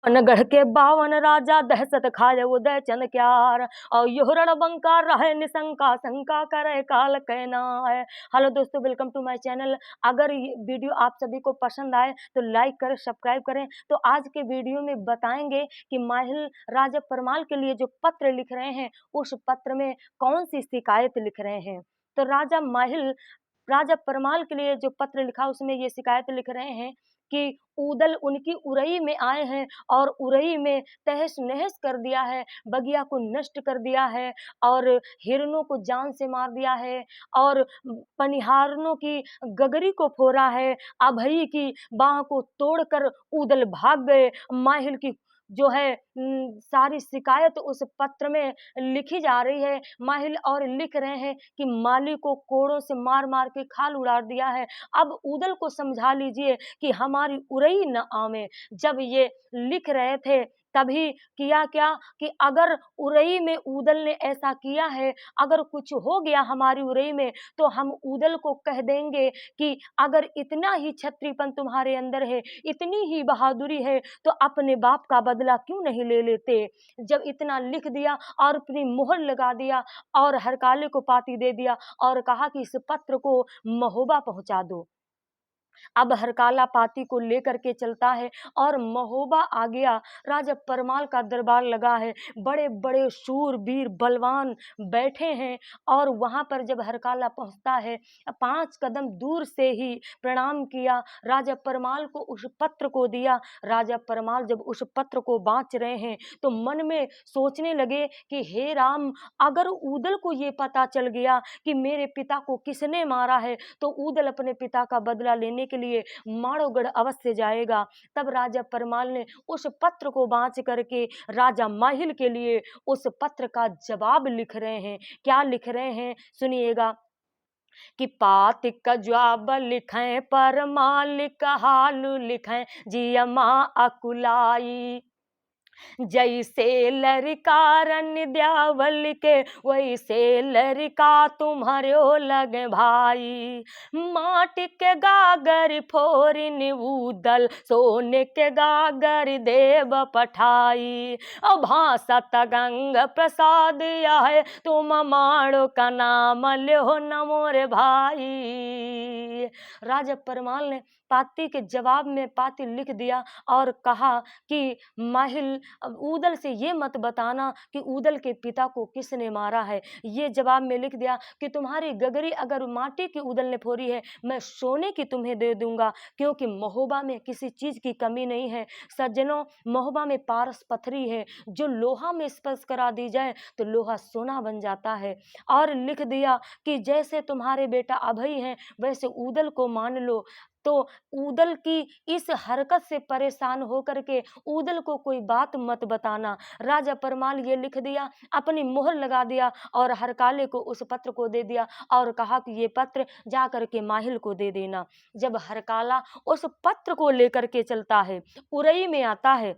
नगढ़ के 52 राजा दहशत खाए उदय चंद क्यार और योहरण बंका रहे निशंका शंका करे काल कहना है। हेलो दोस्तों, वेलकम टू माय चैनल। अगर ये वीडियो आप सभी को पसंद आए तो लाइक करें, सब्सक्राइब करें। तो आज के वीडियो में बताएंगे कि माहिल राजा परमाल के लिए जो पत्र लिख रहे हैं उस पत्र में कौन सी शिकायत लिख रहे हैं। तो राजा माहिल राजा परमाल के लिए जो पत्र लिखा उसमें ये शिकायत लिख रहे हैं कि ऊदल उनकी उरई में आए हैं और उरई में तहस नहस कर दिया है, बगिया को नष्ट कर दिया है और हिरणों को जान से मार दिया है और पनिहारनों की गगरी को फोड़ा है। अभई की बाह को तोड़कर ऊदल भाग गए। माहिल की जो है सारी शिकायत उस पत्र में लिखी जा रही है। माहिल और लिख रहे हैं कि माली को कोड़ों से मार मार के खाल उड़ा दिया है। अब ऊदल को समझा लीजिए कि हमारी उरई न आवे। जब ये लिख रहे थे तभी किया क्या कि अगर उरई में ऊदल ने ऐसा किया है, अगर कुछ हो गया हमारी उरई में तो हम ऊदल को कह देंगे कि अगर इतना ही क्षत्रियपन तुम्हारे अंदर है, इतनी ही बहादुरी है तो अपने बाप का बदला क्यों नहीं ले लेते। जब इतना लिख दिया और अपनी मोहर लगा दिया और हरकाले को पाती दे दिया और कहा कि इस पत्र को महोबा पहुंचा दो। अब हरकाला पाती को लेकर के चलता है और महोबा आ गया। राजा परमाल का दरबार लगा है, बड़े बड़े शूर वीर बलवान बैठे हैं और वहां पर जब हरकाला पहुंचता है 5 कदम दूर से ही प्रणाम किया, राजा परमाल को उस पत्र को दिया। राजा परमाल जब उस पत्र को बाँच रहे हैं तो मन में सोचने लगे कि हे राम, अगर ऊदल को ये पता चल गया कि मेरे पिता को किसने मारा है तो ऊदल अपने पिता का बदला लेने के लिए माड़ोगढ़ अवश्य जाएगा। तब राजा परमाल ने उस पत्र को बाँच करके राजा माहिल के लिए उस पत्र का जवाब लिख रहे हैं। क्या लिख रहे हैं सुनिएगा कि पाति का जवाब लिखें परमाल का हाल लिखें जिया माँ अकुलाई। जैसे लड़का रन द्यावल के वैसे लड़का तुम्हारो लगे भाई। माटी के गागर फोरिन ऊदल सोने के गागर देव पठाई। और भाषा गंग प्रसाद है तुम माड़ो का नाम लो न मोरे भाई। राजा परमाल ने पाती के जवाब में पाती लिख दिया और कहा कि माहिल ऊदल से ये मत बताना कि ऊदल के पिता को किसने मारा है। ये जवाब में लिख दिया कि तुम्हारी गगरी अगर माटी की ऊदल ने फोड़ी है मैं सोने की तुम्हें दे दूंगा, क्योंकि महोबा में किसी चीज की कमी नहीं है। सज्जनों, महोबा में पारस पथरी है, जो लोहा में स्पर्श करा दी जाए तो लोहा सोना बन जाता है। और लिख दिया कि जैसे तुम्हारे बेटा अभय हैं वैसे ऊदल को मान लो। तो ऊदल की इस हरकत से परेशान होकर के ऊदल को कोई बात मत बताना। राजा परमाल ये लिख दिया, अपनी मोहर लगा दिया और हरकाले को उस पत्र को दे दिया और कहा कि ये पत्र जा करके माहिल को दे देना। जब हरकाला उस पत्र को लेकर के चलता है, उरई में आता है,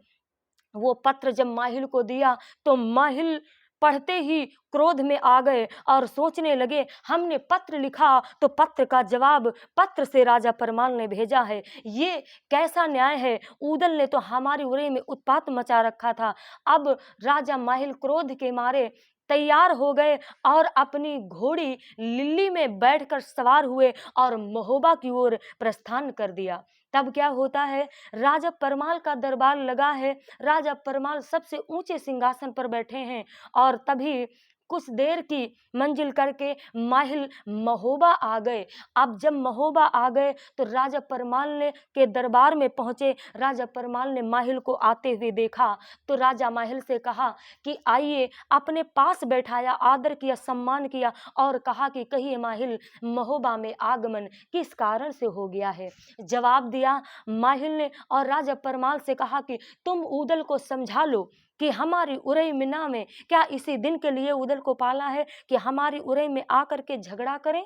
वो पत्र जब माहिल को दिया तो माहिल पढ़ते ही क्रोध में आ गए और सोचने लगे हमने पत्र लिखा तो पत्र का जवाब पत्र से राजा परमाल ने भेजा है, ये कैसा न्याय है। ऊदल ने तो हमारी उरई में उत्पात मचा रखा था। अब राजा माहिल क्रोध के मारे तैयार हो गए और अपनी घोड़ी लिल्ली में बैठकर सवार हुए और महोबा की ओर प्रस्थान कर दिया। तब क्या होता है, राजा परमाल का दरबार लगा है, राजा परमाल सबसे ऊंचे सिंहासन पर बैठे हैं और तभी कुछ देर की मंजिल करके माहिल महोबा आ गए। अब जब महोबा आ गए तो राजा परमाल ने के दरबार में पहुंचे। राजा परमाल ने माहिल को आते हुए देखा तो राजा माहिल से कहा कि आइए, अपने पास बैठाया, आदर किया, सम्मान किया और कहा कि कहिए माहिल, महोबा में आगमन किस कारण से हो गया है। जवाब दिया माहिल ने और राजा परमाल से कहा कि तुम ऊदल को समझा लो कि हमारी उरई में ना में क्या इसी दिन के लिए ऊदल को पाला है कि हमारी उरई में आकर के झगड़ा करें।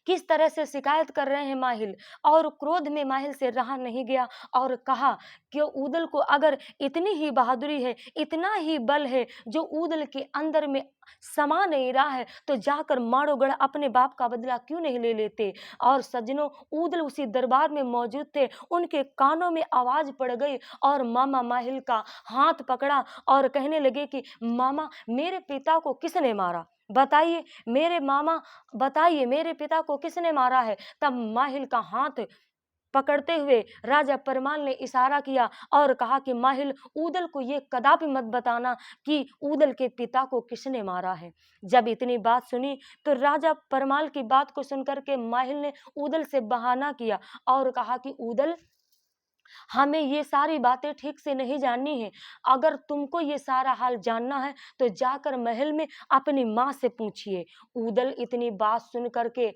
किस तरह से शिकायत कर रहे हैं माहिल। और क्रोध में माहिल से रहा नहीं गया और कहा कि ऊदल को अगर इतनी ही बहादुरी है, इतना ही बल है जो ऊदल के अंदर में समा नहीं रहा है, तो जाकर माड़ोगढ़ अपने बाप का बदला क्यों नहीं ले लेते। और सज्जनों, ऊदल उसी दरबार में मौजूद थे। उनके कानों में आवाज पड़ गई और मामा माहिल का हाथ पकड़ा और कहने लगे कि मामा, मेरे पिता को किसने मारा, बताइए मेरे मामा, बताइए मेरे पिता को किसने मारा है। तब माहिल का हाथ पकड़ते हुए राजा परमाल ने इशारा किया और कहा कि माहिल, ऊदल को ये कदापि मत बताना कि ऊदल के पिता को किसने मारा है। जब इतनी बात सुनी तो राजा परमाल की बात को सुनकर के माहिल ने ऊदल से बहाना किया और कहा कि ऊदल, हमें ये सारी बातें ठीक से नहीं जाननी है। अगर तुमको ये सारा हाल जानना है तो जाकर महल में अपनी माँ से पूछिए। ऊदल इतनी बात सुन करके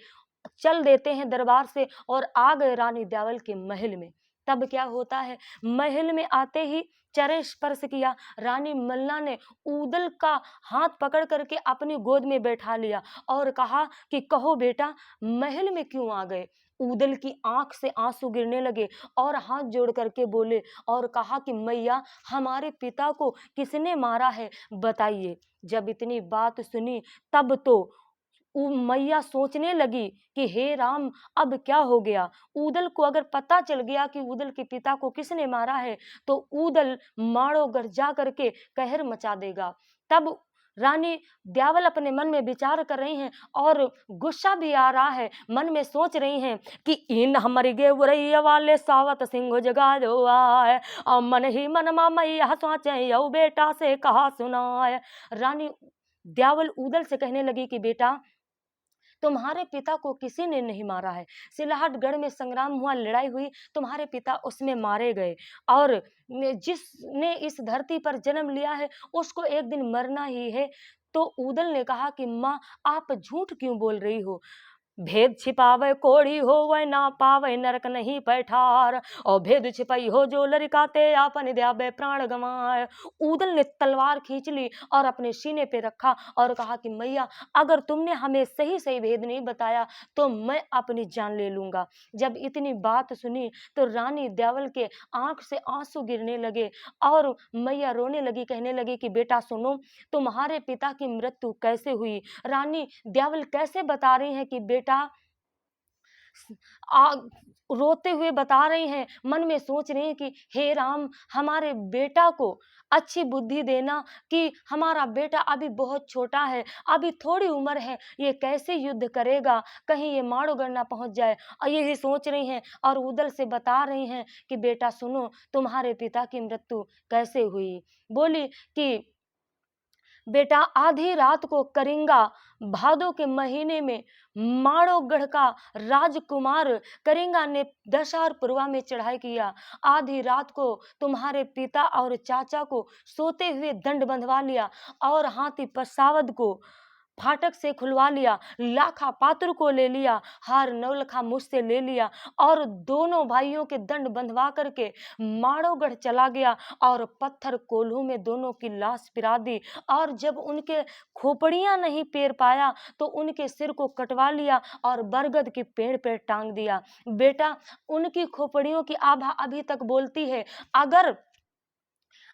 चल देते हैं दरबार से और आ गए रानी ब्यावल के महल में। तब क्या होता है, महल में आते ही चरण स्पर्श किया। रानी मल्ला ने ऊदल का हाथ पकड़ करके अपनी गोद में बैठा लिया और कहा कि कहो बेटा, महल में क्यों आ गए। ऊदल की आंख से आंसू गिरने लगे और हाथ जोड़ करके बोले और कहा कि मैया, हमारे पिता को किसने मारा है, बताइए। जब इतनी बात सुनी तब तो मैया सोचने लगी कि हे राम, अब क्या हो गया। ऊदल को अगर पता चल गया कि ऊदल के पिता को किसने मारा है तो ऊदल माड़ोगढ़ जा करके कहर मचा देगा। तब रानी ब्यावल अपने मन में विचार कर रही हैं और गुस्सा भी आ रहा है। मन में सोच रही हैं कि इन हमारी गेवरैया वाले सावत सिंह जगा जो आए और मन ही मन मा मैया सोचे यौ बेटा से कहा सुनाए। रानी ब्यावल ऊदल से कहने लगी कि बेटा, तुम्हारे पिता को किसी ने नहीं मारा है। सिलाहटगढ़ में संग्राम हुआ, लड़ाई हुई, तुम्हारे पिता उसमें मारे गए और जिसने इस धरती पर जन्म लिया है उसको एक दिन मरना ही है। तो ऊदल ने कहा कि माँ, आप झूठ क्यों बोल रही हो। भेद छिपावे कोढ़ी हो वह ना पावे नरक नहीं पैठार, और भेद छिपाई हो जो लड़काते आपन द्याबे प्राण गंवाए। ऊदल ने तलवार खींच ली और अपने सीने पे रखा और कहा कि मैया, अगर तुमने हमें सही सही भेद नहीं बताया तो मैं अपनी जान ले लूंगा। जब इतनी बात सुनी तो रानी ब्यावल के आंख से आंसू गिरने लगे और मैया रोने लगी, कहने लगी कि बेटा सुनो, तुम्हारे पिता की मृत्यु कैसे हुई। रानी ब्यावल कैसे बता रही हैं कि बेटा आ, रोते हुए बता रही हैं, मन में सोच रही हैं कि हे राम, हमारे बेटा को अच्छी बुद्धि देना कि हमारा बेटा अभी बहुत छोटा है, अभी थोड़ी उम्र है, ये कैसे युद्ध करेगा, कहीं ये माड़ोगढ़ ना पहुंच जाए। और यही सोच रही हैं और उदल से बता रही हैं कि बेटा सुनो, तुम्हारे पिता की मृत्यु कैसे हुई। बोली कि बेटा, आधी रात को करिंगा भादों के महीने में माड़ोगढ़ का राजकुमार करिंगा ने दशहर पुरवा में चढ़ाई किया। आधी रात को तुम्हारे पिता और चाचा को सोते हुए दंड बंधवा लिया और हाथी पसावद को फाटक से खुलवा लिया, लाखा पात्र को ले लिया, हार नवलखा मुझसे ले लिया और दोनों भाइयों के दंड बंधवा करके माड़ोगढ़ चला गया और पत्थर कोल्हू में दोनों की लाश पिरा दी। और जब उनके खोपड़ियां नहीं पेर पाया तो उनके सिर को कटवा लिया और बरगद के पेड़ पे टांग दिया। बेटा, उनकी खोपड़ियों की आभा अभी तक बोलती है। अगर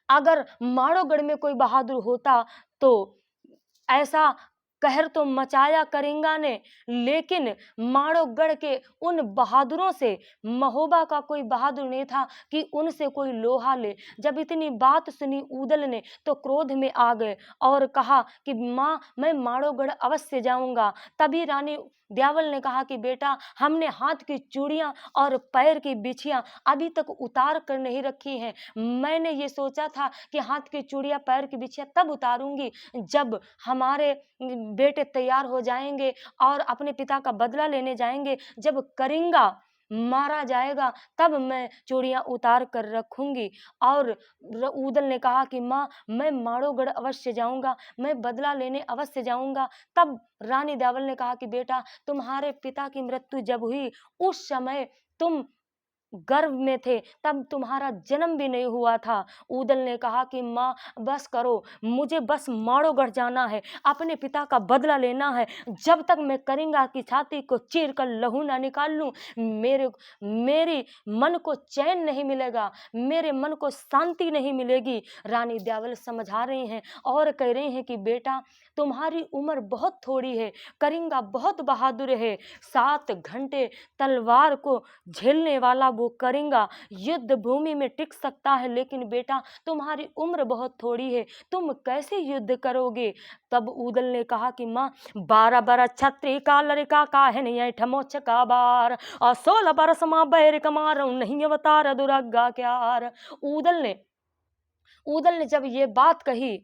अगर माड़ोगढ़ में कोई बहादुर होता तो ऐसा कहर तो मचाया करिंगा ने, लेकिन माड़ोगढ़ के उन बहादुरों से महोबा का कोई बहादुर नहीं था कि उनसे कोई लोहा ले। जब इतनी बात सुनी ऊदल ने तो क्रोध में आ गए और कहा कि माँ, मैं माड़ोगढ़ अवश्य जाऊंगा। तभी रानी ब्यावल ने कहा कि बेटा, हमने हाथ की चूड़ियां और पैर की बिछियां अभी तक उतार कर नहीं रखी हैं। मैंने ये सोचा था कि हाथ की चूड़ियां पैर की बिछियां तब उतारूंगी जब हमारे बेटे तैयार हो जाएंगे और अपने पिता का बदला लेने जाएंगे। जब करिंगा मारा जाएगा तब मैं चूड़ियां उतार कर रखूंगी। और ऊदल ने कहा कि माँ, मैं माड़ोगढ़ अवश्य जाऊंगा, मैं बदला लेने अवश्य जाऊंगा। तब रानी ब्यावल ने कहा कि बेटा, तुम्हारे पिता की मृत्यु जब हुई उस समय तुम गर्भ में थे तब तुम्हारा जन्म भी नहीं हुआ था। ऊदल ने कहा कि माँ बस करो, मुझे बस माड़ोगढ़ जाना है, अपने पिता का बदला लेना है। जब तक मैं करिंगा की छाती को चीर कर लहू ना निकाल लूं, मेरी मन को चैन नहीं मिलेगा, मेरे मन को शांति नहीं मिलेगी। रानी ब्यावल समझा रही हैं और कह रही हैं कि बेटा तुम्हारी उम्र बहुत थोड़ी है, करिंगा बहुत बहादुर है, 7 घंटे तलवार को झेलने वाला वो करिंगा युद्ध भूमि में टिक सकता है, लेकिन बेटा तुम्हारी उम्र बहुत थोड़ी है, तुम कैसे युद्ध करोगे। तब ऊदल ने कहा कि माँ 12 बरस छत्री का लड़का का है नहीं ठमोच का बार, और 16 बरस माँ बैर कमार नहीं अवतार दुर्गा क्यार। ऊदल ने जब ये बात कही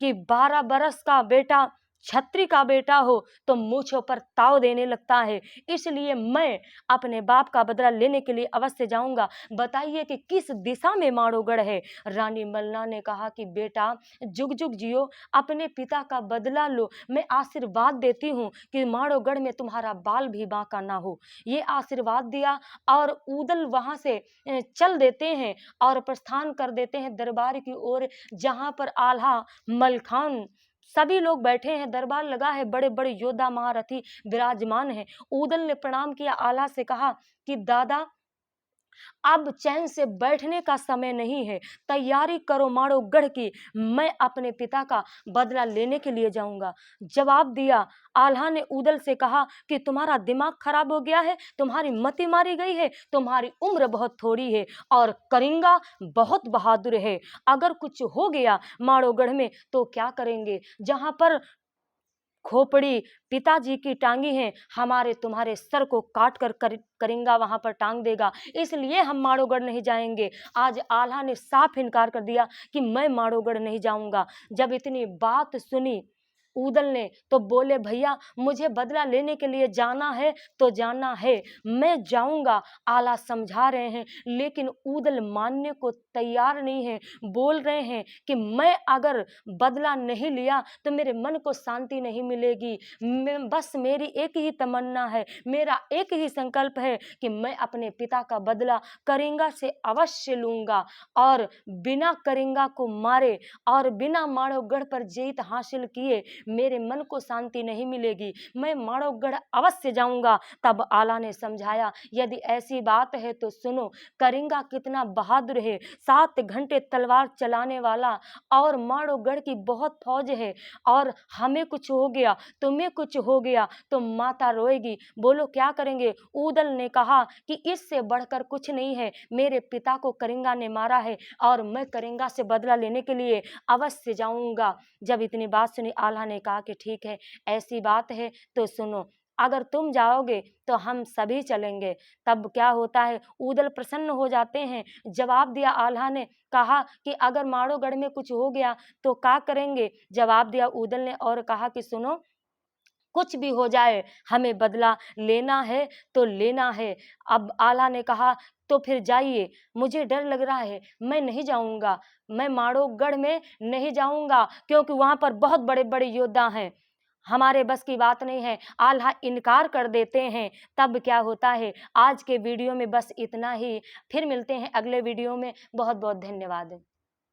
कि 12 बरस का बेटा छत्री का बेटा हो तो मूछों पर ताव देने लगता है, इसलिए मैं अपने बाप का बदला लेने के लिए अवश्य जाऊंगा। बताइए कि किस दिशा में माड़ोगढ़ है। रानी मल्ला ने कहा कि बेटा जुग जुग जियो, अपने पिता का बदला लो, मैं आशीर्वाद देती हूँ कि माड़ोगढ़ में तुम्हारा बाल भी बांका ना हो। ये आशीर्वाद दिया और ऊदल वहां से चल देते हैं और प्रस्थान कर देते हैं दरबार की ओर, जहां पर आल्हा मलखान सभी लोग बैठे हैं, दरबार लगा है, बड़े बड़े योद्धा महारथी विराजमान हैं। ऊदल ने प्रणाम किया, आल्हा से कहा कि दादा अब चैन से बैठने का समय नहीं है, तैयारी करो माड़ोगढ़ की, मैं अपने पिता का बदला लेने के लिए जाऊंगा। जवाब दिया आल्हा ने ऊदल से कहा कि तुम्हारा दिमाग खराब हो गया है, तुम्हारी मति मारी गई है, तुम्हारी उम्र बहुत थोड़ी है और करिंगा बहुत बहादुर है, अगर कुछ हो गया माड़ोगढ़ में तो क्या करेंगे। जहां पर खोपड़ी पिताजी की टांगी है, हमारे तुम्हारे सर को काट कर करिंगा वहां पर टांग देगा, इसलिए हम माड़ोगढ़ नहीं जाएंगे। आज आल्हा ने साफ इनकार कर दिया कि मैं माड़ोगढ़ नहीं जाऊंगा। जब इतनी बात सुनी ऊदल ने तो बोले भैया मुझे बदला लेने के लिए जाना है तो जाना है, मैं जाऊंगा। आला समझा रहे हैं लेकिन ऊदल मानने को तैयार नहीं है, बोल रहे हैं कि मैं अगर बदला नहीं लिया तो मेरे मन को शांति नहीं मिलेगी। बस मेरी एक ही तमन्ना है, मेरा एक ही संकल्प है कि मैं अपने पिता का बदला करिंगा से अवश्य लूंगा और बिना करिंगा को मारे और बिना माड़ोगढ़ पर जीत हासिल किए मेरे मन को शांति नहीं मिलेगी, मैं माड़ोगढ़ अवश्य जाऊंगा। तब आला ने समझाया यदि ऐसी बात है तो सुनो, करिंगा कितना बहादुर है, 7 घंटे तलवार चलाने वाला और माड़ोगढ़ की बहुत फौज है, और हमें कुछ हो गया तुम्हें कुछ हो गया तो माता रोएगी, बोलो क्या करेंगे। ऊदल ने कहा कि इससे बढ़कर कुछ नहीं है, मेरे पिता को करिंगा ने मारा है और मैं करिंगा से बदला लेने के लिए अवश्य जाऊंगा। जब इतनी बात सुनी आल्हा ने कहा कि ठीक है ऐसी बात है तो सुनो, अगर तुम जाओगे तो हम सभी चलेंगे। तब क्या होता है ऊदल प्रसन्न हो जाते हैं। जवाब दिया आल्हा ने, कहा कि अगर माड़ोगढ़ में कुछ हो गया तो क्या करेंगे। जवाब दिया ऊदल ने और कहा कि सुनो, कुछ भी हो जाए हमें बदला लेना है तो लेना है। अब आला ने कहा तो फिर जाइए, मुझे डर लग रहा है, मैं नहीं जाऊंगा, मैं माड़ोगढ़ में नहीं जाऊंगा क्योंकि वहां पर बहुत बड़े बड़े योद्धा हैं, हमारे बस की बात नहीं है। आल्हा इनकार कर देते हैं। तब क्या होता है, आज के वीडियो में बस इतना ही, फिर मिलते हैं अगले वीडियो में। बहुत बहुत धन्यवाद।